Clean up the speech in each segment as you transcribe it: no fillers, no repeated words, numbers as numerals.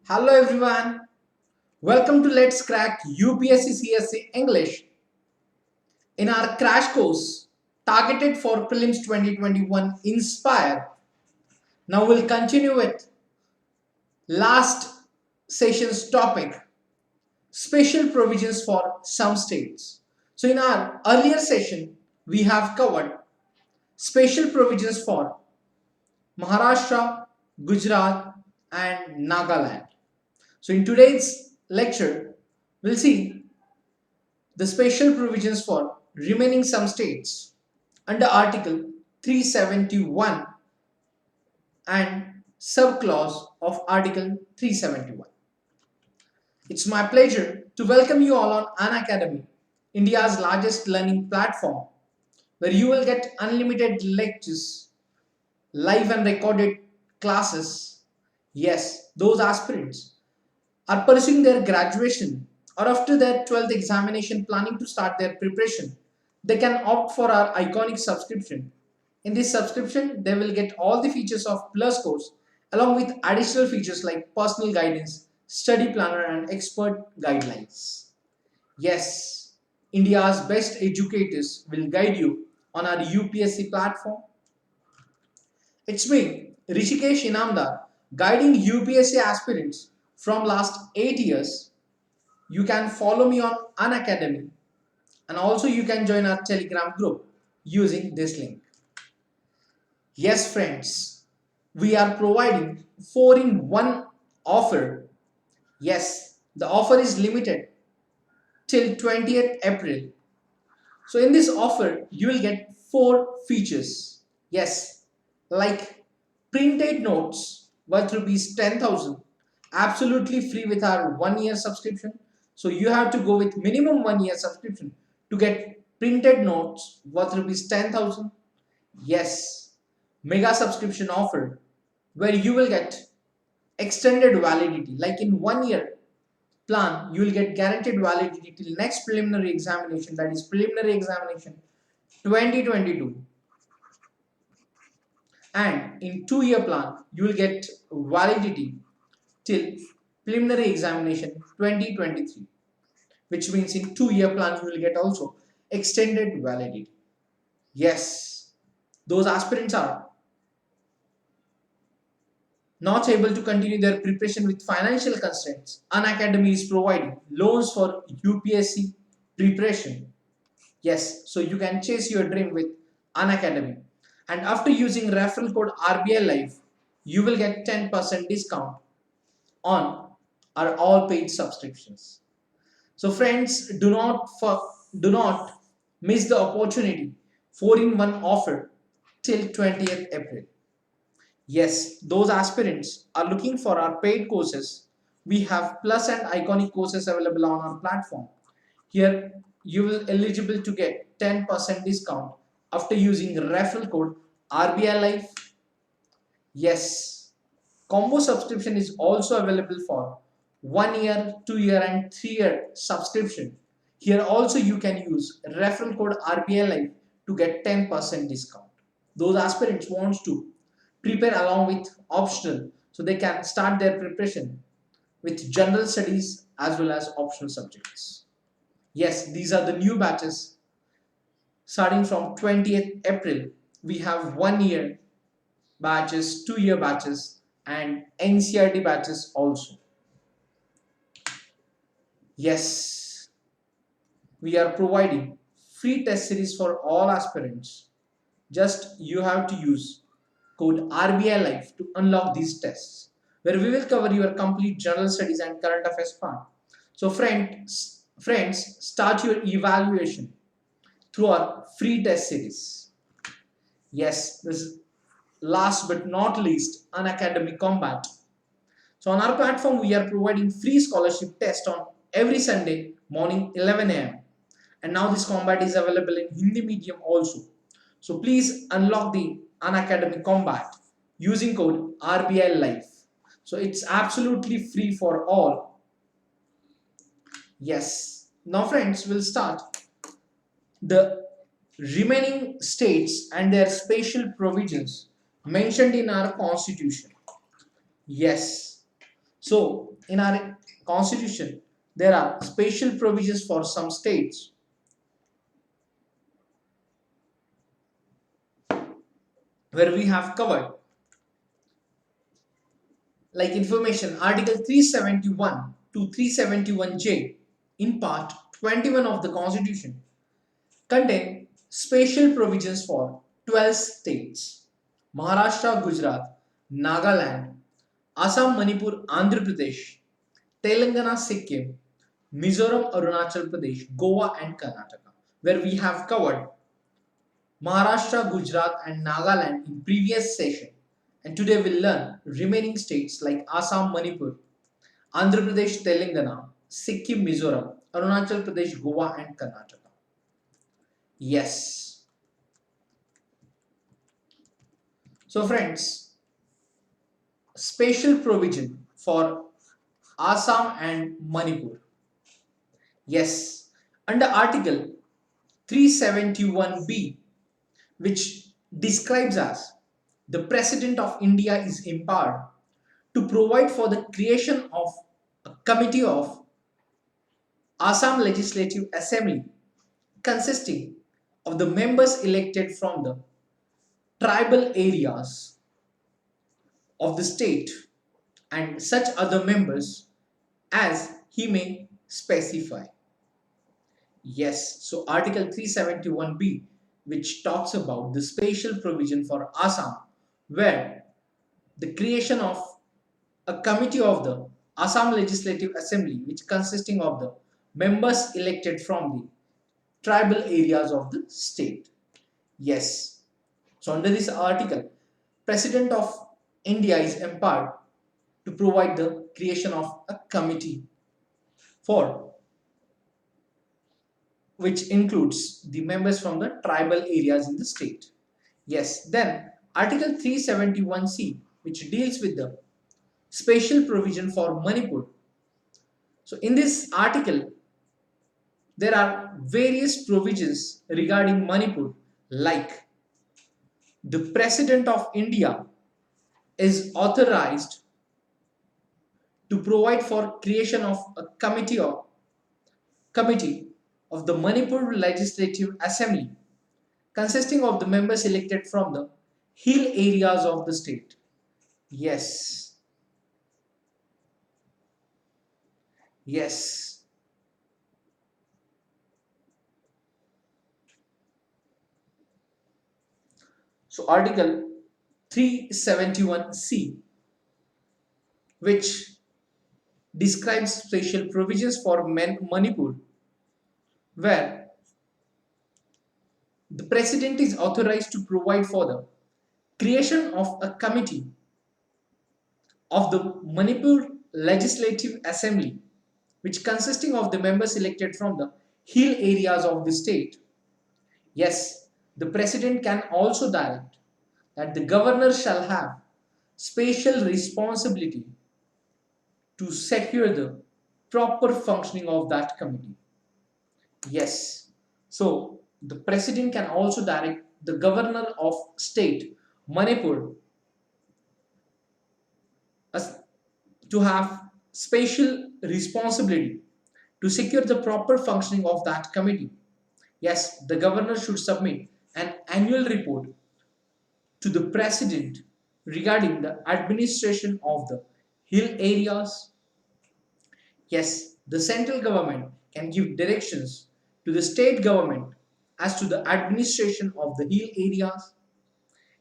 Hello everyone, welcome to Let's Crack UPSC CSE English. In our crash course targeted for Prelims 2021 Inspire, now we'll continue with last session's topic, special provisions for some states. So in our earlier session, we have covered special provisions for Maharashtra, Gujarat and Nagaland. So in today's lecture, we'll see the special provisions for remaining some states under Article 371 and subclause of Article 371. It's my pleasure to welcome you all on Unacademy, India's largest learning platform, where you will get unlimited lectures, live and recorded classes. Yes, those aspirants are pursuing their graduation or after their 12th examination planning to start their preparation, they can opt for our iconic subscription. In this subscription, they will get all the features of Plus course along with additional features like personal guidance, study planner and expert guidelines. Yes, India's best educators will guide you on our UPSC platform. It's me, Rushikesh Inamdar, guiding UPSC aspirants from last 8 years. You can follow me on Unacademy and also you can join our Telegram group using this link. Yes friends, we are providing 4-in-1 offer. Yes, the offer is limited till 20th April. So in this offer, you will get 4 features. Yes, like printed notes worth rupees 10,000, absolutely free with our 1-year subscription. So you have to go with minimum 1-year subscription to get printed notes worth rupees 10,000. Yes, mega subscription offer where you will get extended validity, like in 1-year plan you will get guaranteed validity till next preliminary examination, that is preliminary examination 2022, and in 2-year plan you will get validity till preliminary examination 2023, which means in 2-year plan you will get also extended validity. Yes, those aspirants are not able to continue their preparation with financial constraints. Unacademy is providing loans for UPSC preparation. Yes, so you can chase your dream with Unacademy. And after using referral code RBI Live, you will get 10% discount on our all paid subscriptions. So friends, do not miss the opportunity. 4-in-1 offer till 20th April. Yes, those aspirants are looking for our paid courses. We have plus and iconic courses available on our platform. Here you will eligible to get 10% discount after using referral code RBI Life. Yes, combo subscription is also available for 1-year, 2-year and 3-year subscription. Here also you can use referral code RBI Life to get 10% discount. Those aspirants wants to prepare along with optional, so they can start their preparation with general studies as well as optional subjects. Yes, these are the new batches starting from 20th April. We have 1-year batches, 2-year batches and NCRT batches also. Yes, we are providing free test series for all aspirants. Just you have to use code RBI Life to unlock these tests, where we will cover your complete general studies and current affairs part. So friends, start your evaluation through our free test series. Yes, this is last but not least, Unacademy Combat. So on our platform, we are providing free scholarship test on every Sunday morning 11 a.m. And now this combat is available in Hindi medium also. So please unlock the Unacademy Combat using code RBI Life. So it's absolutely free for all. Yes. Now friends, we'll start the remaining states and their special provisions mentioned in our constitution. Yes. So in our constitution there are special provisions for some states where we have covered like information article 371 to 371J in part 21 of the constitution contain special provisions for 12 states: Maharashtra, Gujarat, Nagaland, Assam, Manipur, Andhra Pradesh, Telangana, Sikkim, Mizoram, Arunachal Pradesh, Goa, and Karnataka, where we have covered Maharashtra, Gujarat, and Nagaland in previous session. And today we'll learn remaining states like Assam, Manipur, Andhra Pradesh, Telangana, Sikkim, Mizoram, Arunachal Pradesh, Goa, and Karnataka. Yes. So friends, special provision for Assam and Manipur. Yes, under Article 371B, which describes as the President of India is empowered to provide for the creation of a committee of Assam Legislative Assembly consisting of the members elected from the tribal areas of the state and such other members as he may specify. Yes, so Article 371B, which talks about the special provision for Assam, where the creation of a committee of the Assam Legislative Assembly, which consisting of the members elected from the tribal areas of the state. Yes, so under this article, President of India is empowered to provide the creation of a committee for which includes the members from the tribal areas in the state. Yes, then Article 371C, which deals with the special provision for Manipur. So in this article, there are various provisions regarding Manipur, like the President of India is authorized to provide for creation of a committee of the Manipur Legislative Assembly consisting of the members elected from the hill areas of the state. Yes. Yes. So Article 371C, which describes special provisions for Manipur, where the President is authorized to provide for the creation of a committee of the Manipur Legislative Assembly, which consisting of the members elected from the hill areas of the state. Yes, the President can also direct that the governor shall have special responsibility to secure the proper functioning of that committee. Yes, so the President can also direct the governor of state Manipur as to have special responsibility to secure the proper functioning of that committee. Yes, the governor should submit an annual report to the president regarding the administration of the hill areas. Yes, the central government can give directions to the state government as to the administration of the hill areas.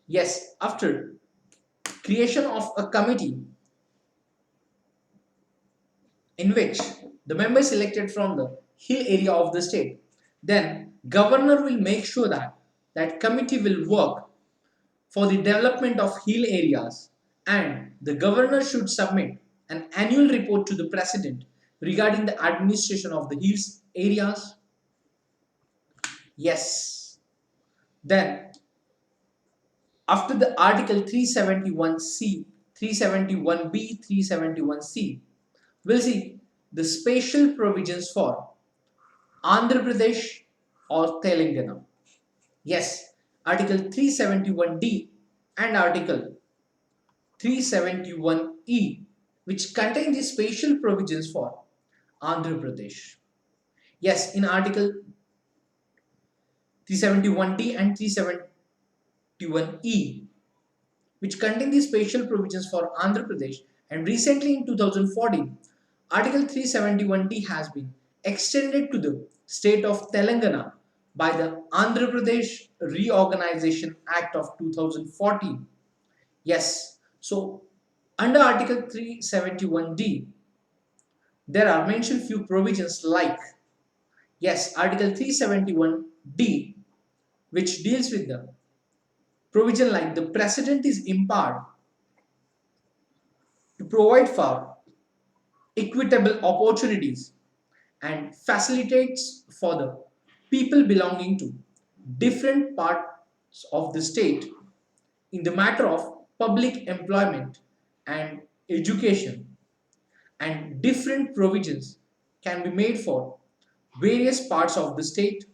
Yes, after creation of a committee in which the members elected from the hill area of the state, then governor will make sure that that committee will work for the development of hill areas, and the governor should submit an annual report to the president regarding the administration of the hills areas. Yes, then after the article 371C, 371B, 371C, we'll see the special provisions for Andhra Pradesh or Telangana. Yes, Article 371D and Article 371E which contain the special provisions for Andhra Pradesh. Yes, in Article 371D and 371E, which contain the special provisions for Andhra Pradesh, and recently in 2014, Article 371D has been extended to the state of Telangana by the Andhra Pradesh Reorganization Act of 2014. Yes, so under Article 371D, there are mentioned few provisions like, yes, Article 371D, which deals with the provision like the President is empowered to provide for equitable opportunities and facilitates for the people belonging to different parts of the state in the matter of public employment and education, and different provisions can be made for various parts of the state.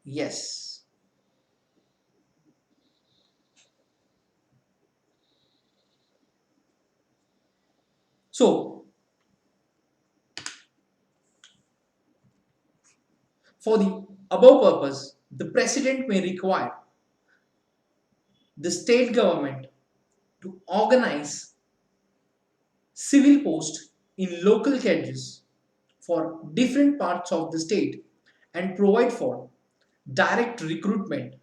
Yes. So, for the above purpose, the president may require the state government to organize civil posts in local cadres for different parts of the state and provide for direct recruitment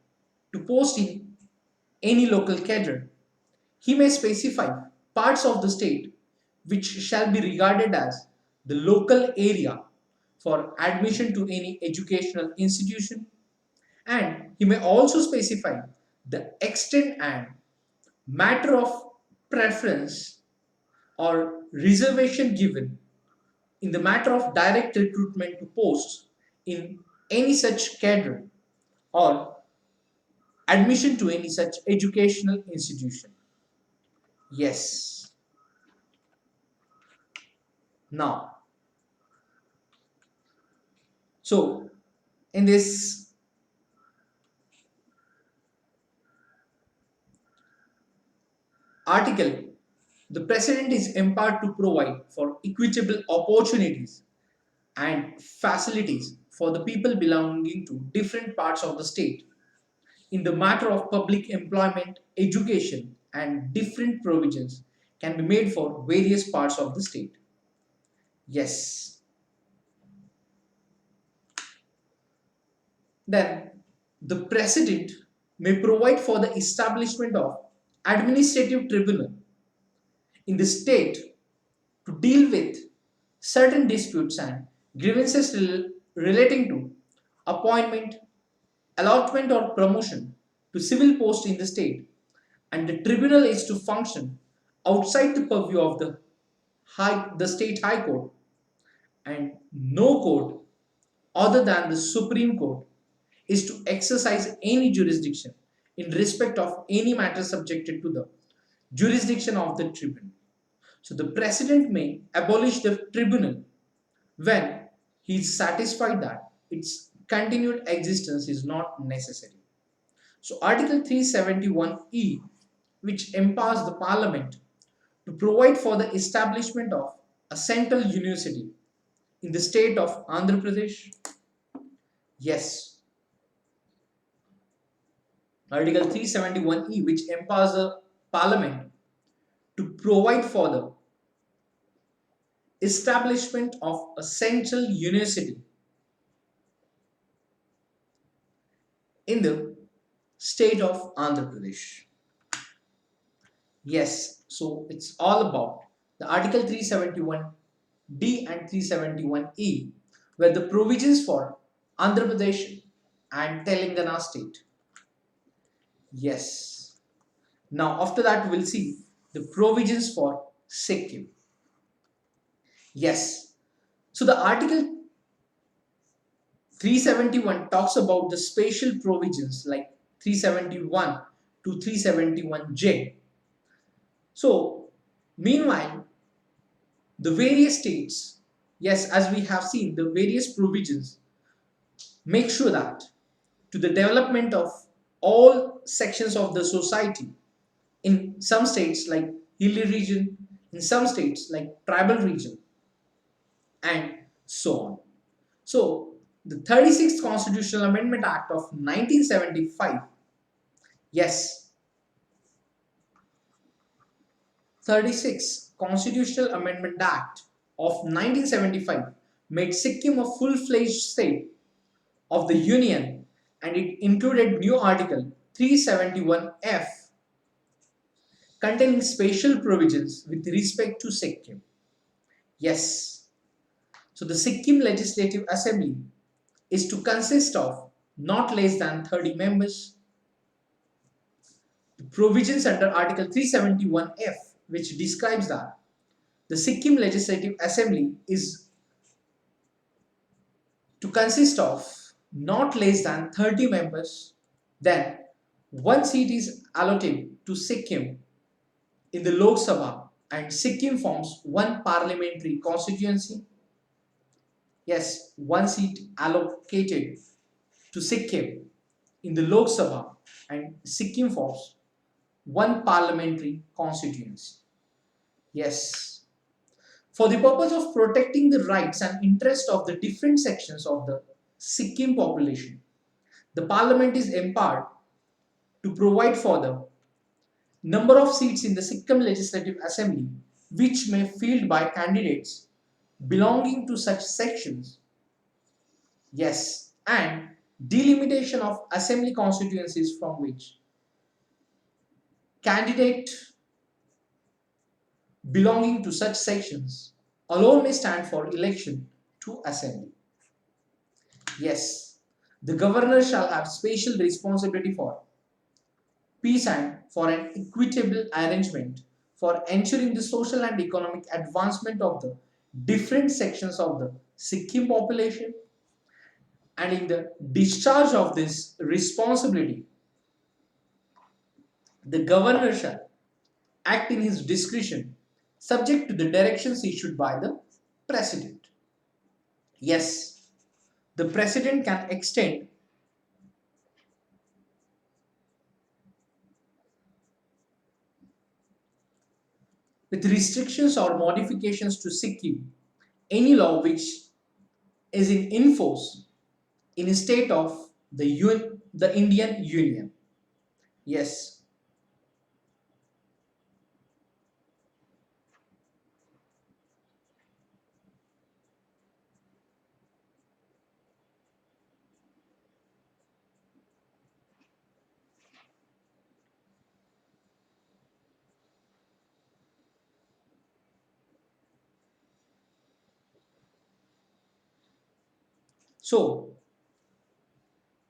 to post in any local cadre. He may specify parts of the state which shall be regarded as the local area for admission to any educational institution, and he may also specify the extent and matter of preference or reservation given in the matter of direct recruitment to posts in any such cadre or admission to any such educational institution. Yes. Now, so in this article, the president is empowered to provide for equitable opportunities and facilities for the people belonging to different parts of the state in the matter of public employment, education, and different provisions can be made for various parts of the state. Yes. Then the president may provide for the establishment of administrative tribunal in the state to deal with certain disputes and grievances relating to appointment, allotment or promotion to civil posts in the state, and the tribunal is to function outside the purview of the state high court, and no court other than the Supreme Court is to exercise any jurisdiction in respect of any matter subjected to the jurisdiction of the tribunal. So the president may abolish the tribunal when he is satisfied that its continued existence is not necessary. So Article 371E, which empowers the Parliament to provide for the establishment of a central university in the state of Andhra Pradesh. Yes. Article 371E, which empowers the Parliament to provide for the establishment of a central university in the state of Andhra Pradesh. Yes, so it's all about the Article 371D and 371E, where the provisions for Andhra Pradesh and Telangana state. Yes. Now, after that, we'll see the provisions for Sikkim. Yes. So, the Article 371 talks about the special provisions like 371 to 371J. So, meanwhile, the various states, yes, as we have seen, the various provisions make sure that to the development of all sections of the society in some states like hilly region, in some states like tribal region, and so on. So, the 36th Constitutional Amendment Act of 1975, yes, 36th Constitutional Amendment Act of 1975 made Sikkim a full-fledged state of the Union, and it included new Article 371F containing special provisions with respect to Sikkim. Yes, so the Sikkim Legislative Assembly is to consist of not less than 30 members. The provisions under Article 371F, which describes that the Sikkim Legislative Assembly is to consist of not less than 30 members, then one seat is allotted to Sikkim in the Lok Sabha, and Sikkim forms one parliamentary constituency. Yes, one seat allocated to Sikkim in the Lok Sabha, and Sikkim forms one parliamentary constituency. Yes. For the purpose of protecting the rights and interests of the different sections of the Sikkim population, the parliament is empowered to provide for the number of seats in the Sikkim Legislative Assembly which may filled by candidates belonging to such sections. Yes, and delimitation of assembly constituencies from which candidate belonging to such sections alone may stand for election to assembly. Yes, the governor shall have special responsibility for peace and for an equitable arrangement for ensuring the social and economic advancement of the different sections of the Sikkim population, and in the discharge of this responsibility, the governor shall act in his discretion subject to the directions issued by the president. Yes, the president can extend with restrictions or modifications to Sikkim any law which is in force in a state of the Indian Union. Yes. So,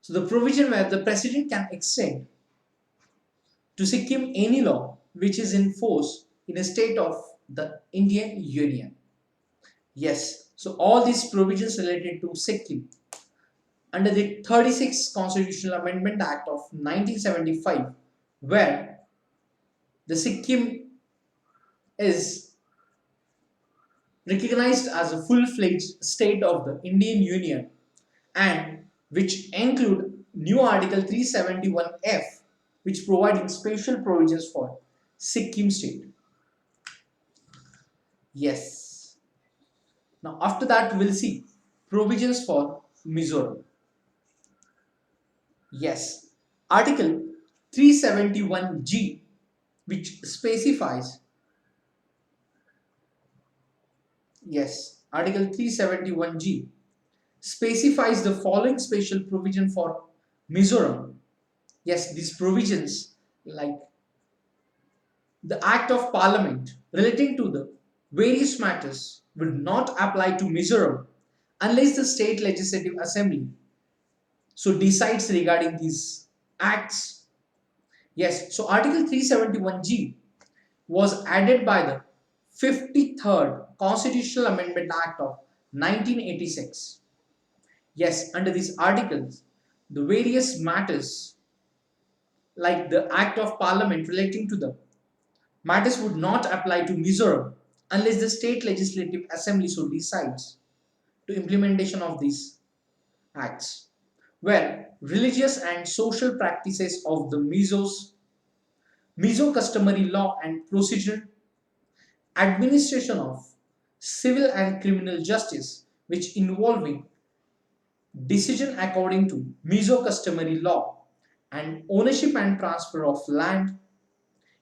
the provision where the president can extend to Sikkim any law which is in force in a state of the Indian Union. Yes, so all these provisions related to Sikkim under the 36th Constitutional Amendment Act of 1975, where the Sikkim is recognized as a full-fledged state of the Indian Union, and which include new Article 371F, which providing special provisions for Sikkim state. Yes. Now after that we'll see provisions for Mizoram. Yes. Article 371G, which specifies, yes, Article 371G specifies the following special provision for Mizoram. Yes, these provisions like the Act of Parliament relating to the various matters will not apply to Mizoram unless the State Legislative Assembly so decides regarding these acts. Yes, so Article 371G was added by the 53rd Constitutional Amendment Act of 1986. Yes, under these articles, the various matters like the Act of Parliament relating to the matters would not apply to Mizoram unless the State Legislative Assembly so decides to implementation of these acts, where religious and social practices of the Mizo customary law and procedure administration of civil and criminal justice which involving decision according to Mizo customary law and ownership and transfer of land.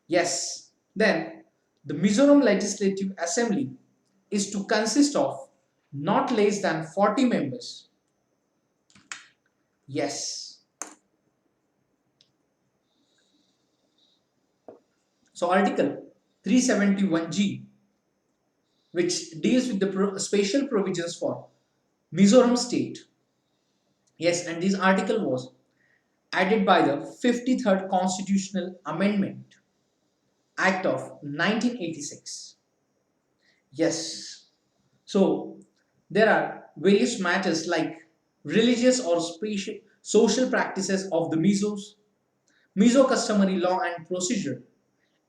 Yes, then the Mizoram Legislative Assembly is to consist of not less than 40 members. Yes. So Article 371G, which deals with the special provisions for Mizoram state. Yes, and this article was added by the 53rd Constitutional Amendment Act of 1986. Yes. So there are various matters like religious or social practices of the Mizos, Mizo customary law and procedure,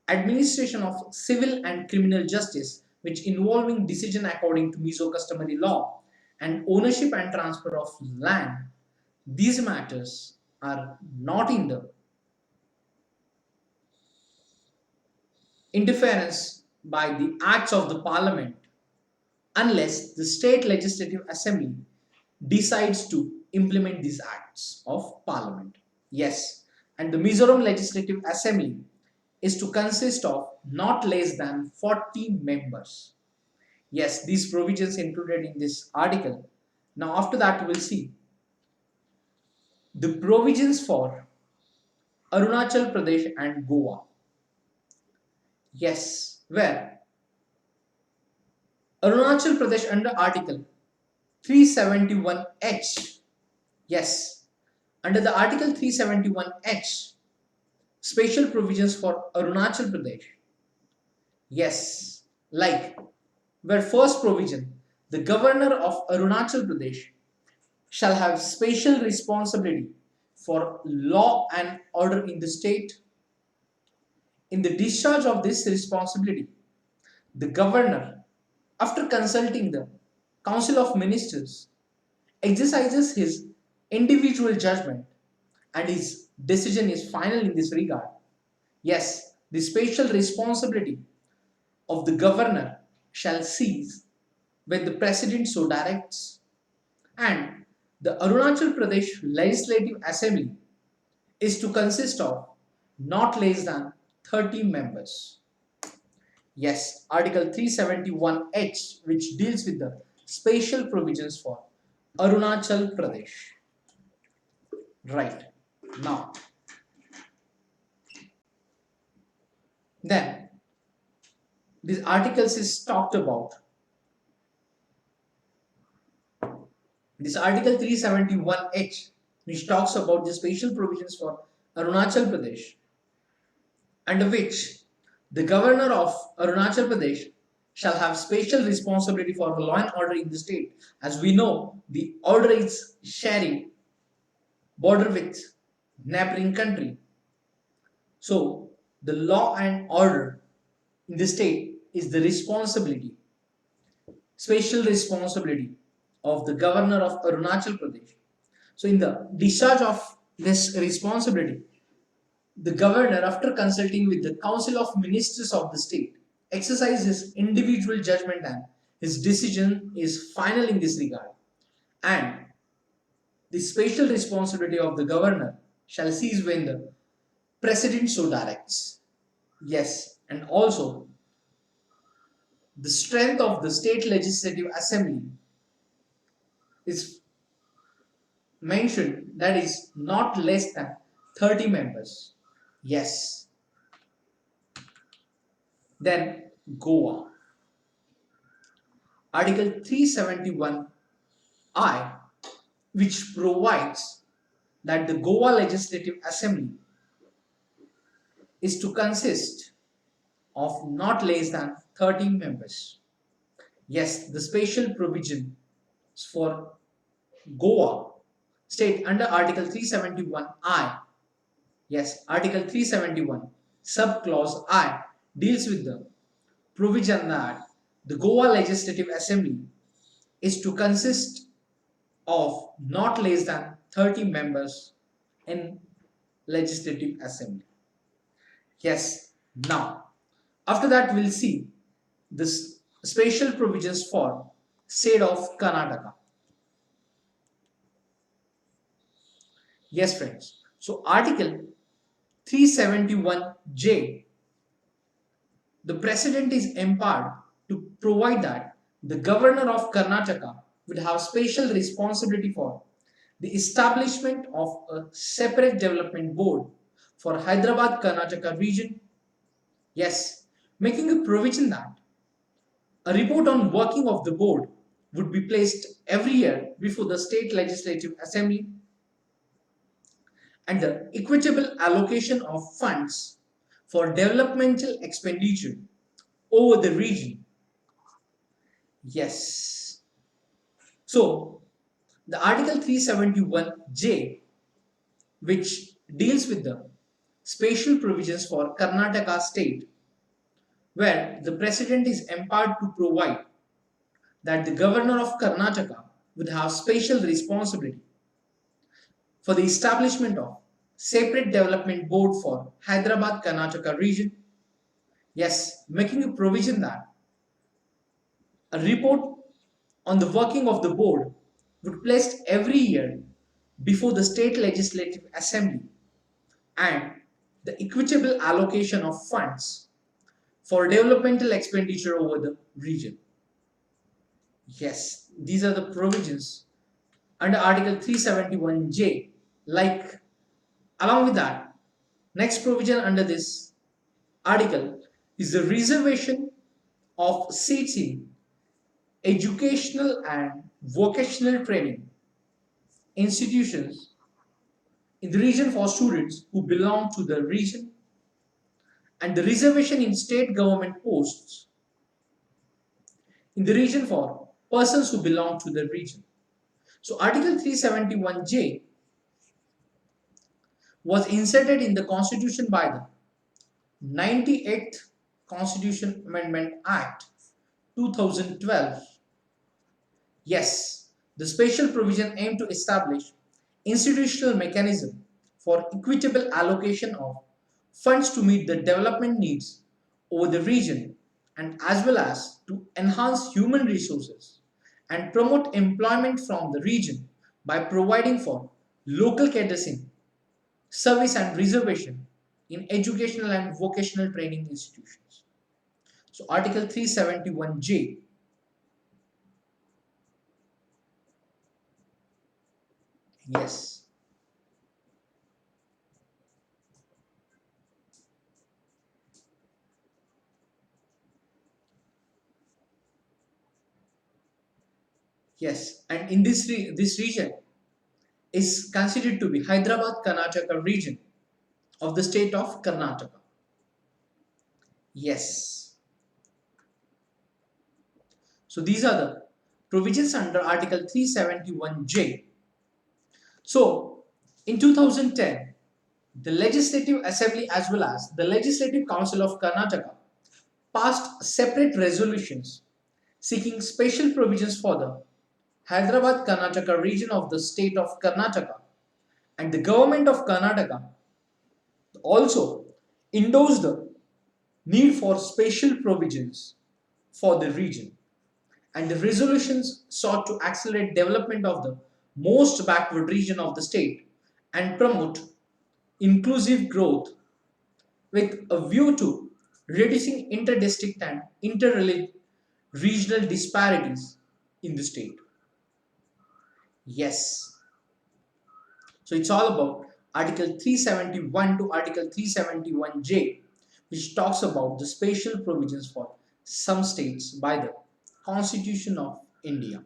administration of civil and criminal justice which involving decision according to Mizo customary law, and ownership and transfer of land. These matters are not in the interference by the acts of the parliament unless the state legislative assembly decides to implement these acts of parliament. Yes, and the Mizoram Legislative Assembly is to consist of not less than 40 members. Yes, these provisions included in this article. Now after that we'll see the provisions for Arunachal Pradesh and Goa. Yes, where Arunachal Pradesh under Article 371H. Yes, under the Article 371H, special provisions for Arunachal Pradesh. Yes, like where first provision, the governor of Arunachal Pradesh shall have special responsibility for law and order in the state. In the discharge of this responsibility, the governor, after consulting the Council of Ministers, exercises his individual judgment and his decision is final in this regard. Yes, the special responsibility of the governor shall cease when the president so directs, and the Arunachal Pradesh Legislative Assembly is to consist of not less than 30 members. Yes, Article 371H, which deals with the special provisions for Arunachal Pradesh. Right. Now, then, these articles is talked about. This Article 371H, which talks about the special provisions for Arunachal Pradesh, under which the governor of Arunachal Pradesh shall have special responsibility for the law and order in the state. As we know, the order is sharing border with neighboring country. So, the law and order in the state is the responsibility, special responsibility of the governor of Arunachal Pradesh. So, in the discharge of this responsibility, the governor, after consulting with the Council of Ministers of the state, exercises his individual judgment and his decision is final in this regard. And the special responsibility of the governor shall cease when the president so directs. Yes, and also the strength of the state legislative assembly is mentioned, that is not less than 30 members. Yes. Then Goa. Article 371I, which provides that the Goa Legislative Assembly is to consist of not less than 30 members. Yes, the special provision for Goa state under Article 371I. Yes, Article 371 subclause I deals with the provision that the Goa Legislative Assembly is to consist of not less than 30 members in Legislative Assembly. Yes, now after that we'll see the special provisions for state of Karnataka. Yes, friends. So Article 371J, the President is empowered to provide that the Governor of Karnataka will have special responsibility for the establishment of a separate development board for Hyderabad Karnataka region. Yes, making a provision that a report on working of the board would be placed every year before the state legislative assembly, and the equitable allocation of funds for developmental expenditure over the region. Yes. So, the Article 371J, which deals with the special provisions for Karnataka state, where the President is empowered to provide that the Governor of Karnataka would have special responsibility for the establishment of separate development board for Hyderabad Karnataka region. Yes, making a provision that a report on the working of the board would be placed every year before the state legislative assembly, and the equitable allocation of funds for developmental expenditure over the region. Yes, these are the provisions under Article 371J. Like, along with that, next provision under this article is the reservation of seats in educational and vocational training institutions in the region for students who belong to the region, and the reservation in state government posts in the region for persons who belong to the region. So Article 371J was inserted in the Constitution by the 98th Constitution Amendment Act 2012. Yes, the special provision aimed to establish institutional mechanism for equitable allocation of funds to meet the development needs over the region, and as well as to enhance human resources and promote employment from the region by providing for local cadres in service and reservation in educational and vocational training institutions. So Article 371J. Yes. Yes, and in this region is considered to be Hyderabad Karnataka region of the state of Karnataka. Yes. So these are the provisions under Article 371J. So in 2010, the Legislative Assembly as well as the Legislative Council of Karnataka passed separate resolutions seeking special provisions for the Hyderabad Karnataka region of the state of Karnataka, and the government of Karnataka also endorsed the need for special provisions for the region, and the resolutions sought to accelerate development of the most backward region of the state and promote inclusive growth with a view to reducing inter-district and inter-regional disparities in the state. Yes. So it's all about Article 371 to Article 371J, which talks about the special provisions for some states by the Constitution of India.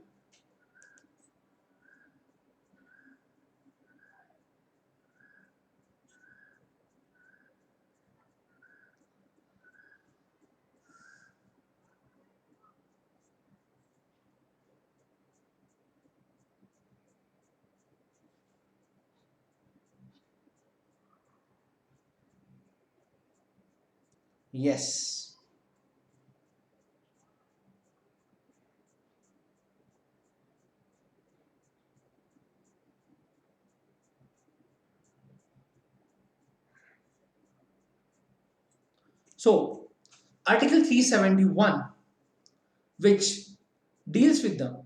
Yes. So, Article 371 which deals with the,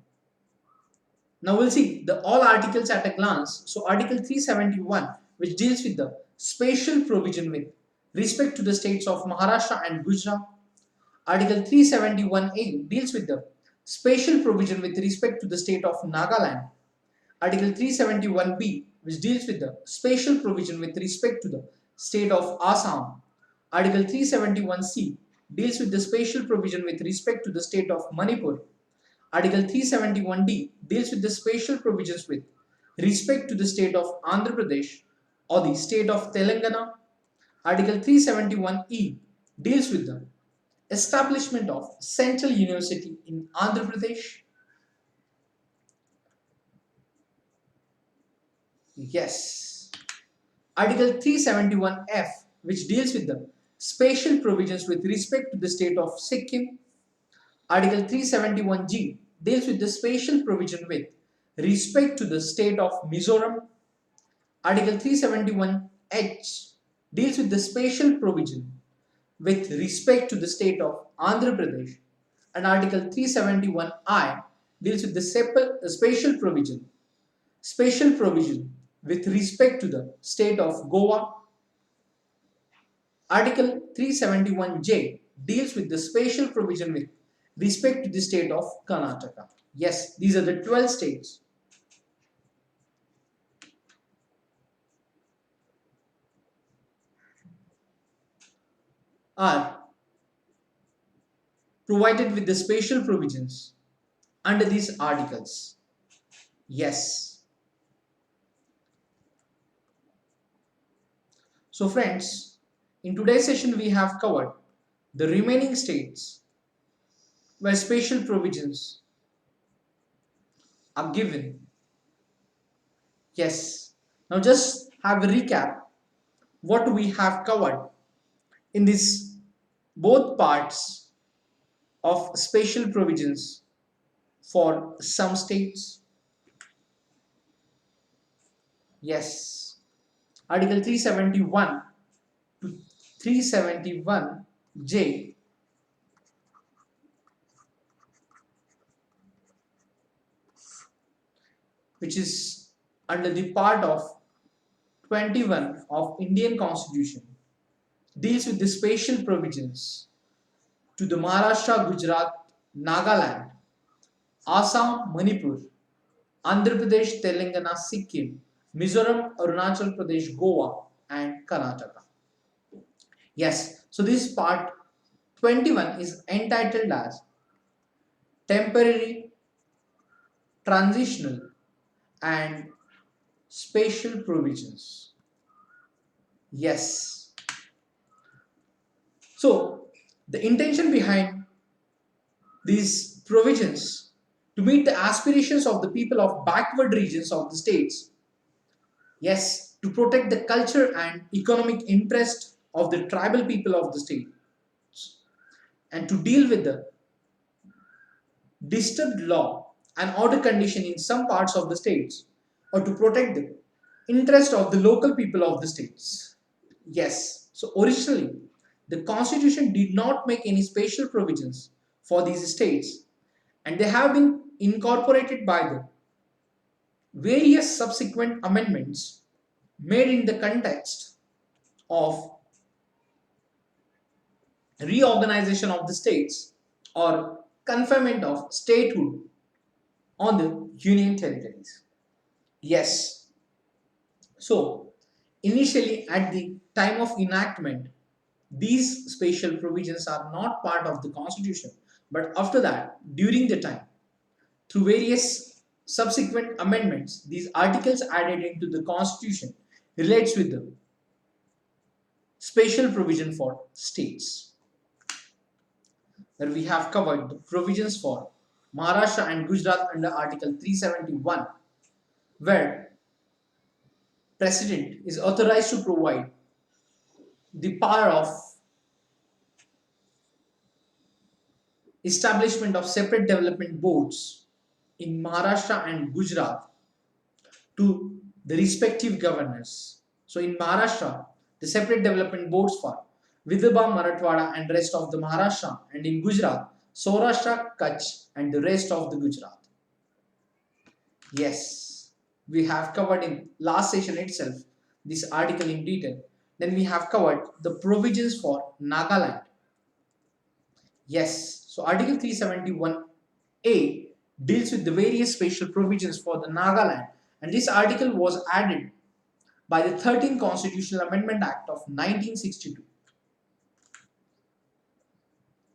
now we'll see the all articles at a glance. So Article 371, which deals with the special provision with respect to the states of Maharashtra and Gujarat. Article 371A deals with the special provision with respect to the state of Nagaland. Article 371B, which deals with the special provision with respect to the state of Assam. Article 371C deals with the special provision with respect to the state of Manipur. Article 371D deals with the special provisions with respect to the state of Andhra Pradesh or the state of Telangana. Article 371E deals with the establishment of Central University in Andhra Pradesh. Yes. Article 371F, which deals with the special provisions with respect to the state of Sikkim. Article 371G deals with the special provision with respect to the state of Mizoram. Article 371H deals with the special provision with respect to the state of Andhra Pradesh. And Article 371I deals with the special provision with respect to the state of Goa. Article 371J deals with the special provision with respect to the state of Karnataka. Yes, these are the 12 states. Are provided with the special provisions under these articles. Yes. So friends, in today's session we have covered the remaining states where special provisions are given. Yes. Now just have a recap what we have covered in this both parts of special provisions for some states. Yes. Article 371 to 371J which is under the part of 21 of Indian Constitution deals with the special provisions to the Maharashtra, Gujarat, Nagaland, Assam, Manipur, Andhra Pradesh, Telangana, Sikkim, Mizoram, Arunachal Pradesh, Goa and Karnataka. Yes, so this part 21 is entitled as Temporary, Transitional and Special Provisions. Yes. So the intention behind these provisions to meet the aspirations of the people of backward regions of the states. Yes, to protect the culture and economic interest of the tribal people of the state and to deal with the disturbed law and order condition in some parts of the states or to protect the interest of the local people of the states. Yes, so originally the constitution did not make any special provisions for these states and they have been incorporated by the various subsequent amendments made in the context of reorganization of the states or conferment of statehood on the union territories. Yes. So initially at the time of enactment, these special provisions are not part of the constitution, but after that, during the time, through various subsequent amendments, these articles added into the constitution relates with the special provision for states. Where we have covered the provisions for Maharashtra and Gujarat under Article 371, where President is authorized to provide the power of establishment of separate development boards in Maharashtra and Gujarat to the respective governors. So in Maharashtra, the separate development boards for Vidarbha, Marathwada and rest of the Maharashtra, and in Gujarat, Saurashtra, Kutch and the rest of the Gujarat. Yes, we have covered in last session itself this article in detail. Then we have covered the provisions for Nagaland. Yes, so Article 371A deals with the various special provisions for the Nagaland, and this article was added by the 13th Constitutional Amendment Act of 1962.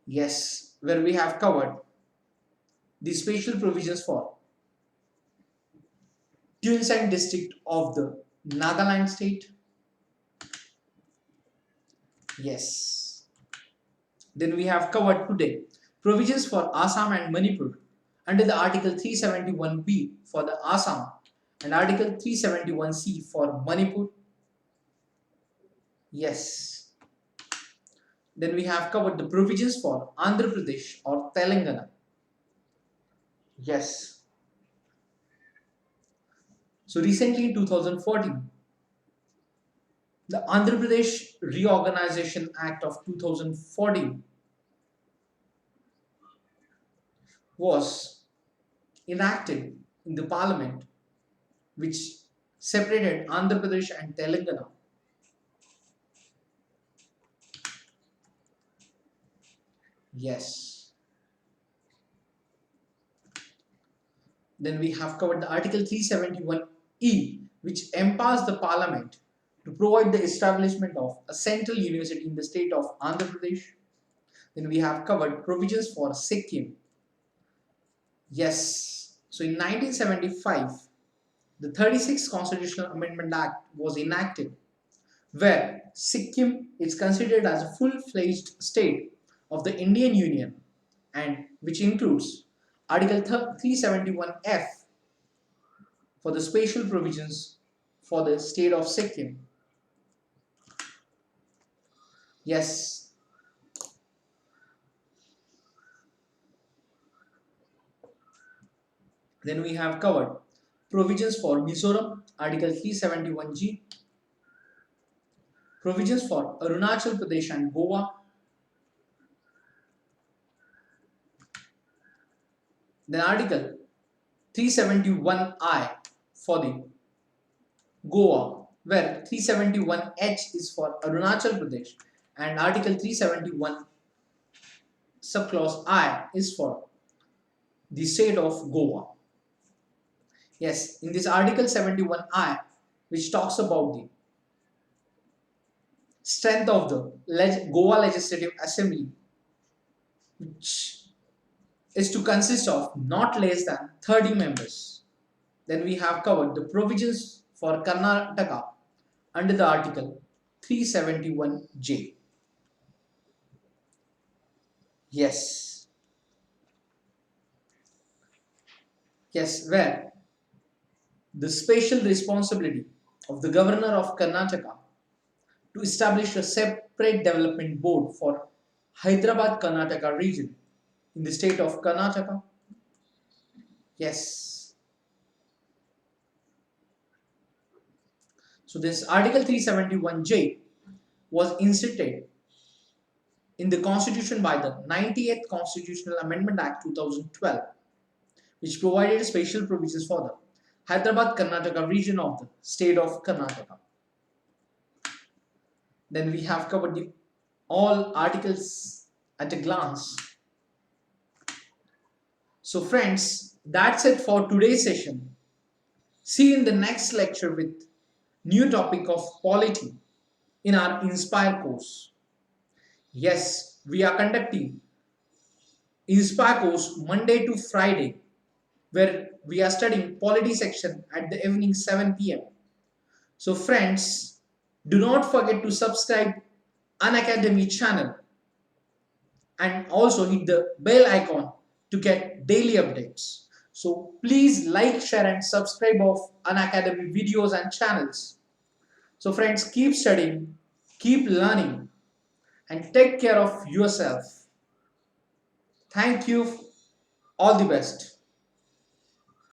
Yes, where we have covered the special provisions for Tuensang district of the Nagaland state. Yes. Then we have covered today provisions for Assam and Manipur under the Article 371B for the Assam and Article 371C for Manipur. Yes. Then we have covered the provisions for Andhra Pradesh or Telangana. Yes. So recently in 2014, the Andhra Pradesh Reorganization Act of 2014 was enacted in the parliament, which separated Andhra Pradesh and Telangana. Yes. Then we have covered the Article 371E, which empowers the parliament to provide the establishment of a central university in the state of Andhra Pradesh. Then we have covered provisions for Sikkim. Yes. So in 1975, the 36th Constitutional Amendment Act was enacted, where Sikkim is considered as a full-fledged state of the Indian Union, and which includes Article 371F for the special provisions for the state of Sikkim. Yes. Then we have covered provisions for Mizoram, Article 371G, provisions for Arunachal Pradesh and Goa. Then Article 371I for the Goa, where 371H is for Arunachal Pradesh and Article 371 subclause I is for the state of Goa. Yes, in this Article 71I, which talks about the strength of the Goa Legislative Assembly, which is to consist of not less than 30 members. Then we have covered the provisions for Karnataka under the Article 371J. Yes. Yes, where the special responsibility of the Governor of Karnataka to establish a separate development board for Hyderabad Karnataka region in the state of Karnataka. Yes. So this Article 371J was inserted in the Constitution by the 98th Constitutional Amendment Act 2012, which provided special provisions for the Hyderabad Karnataka region of the state of Karnataka. Then we have covered all articles at a glance. So friends, that's it for today's session. See you in the next lecture with new topic of polity in our Inspire course. Yes, we are conducting Inspire course Monday to Friday, where we are studying polity section at the evening 7 p.m. So friends, do not forget to subscribe Unacademy channel and also hit the bell icon to get daily updates. So please like, share and subscribe of Unacademy videos and channels. So friends, keep studying, keep learning and take care of yourself. Thank you. All the best.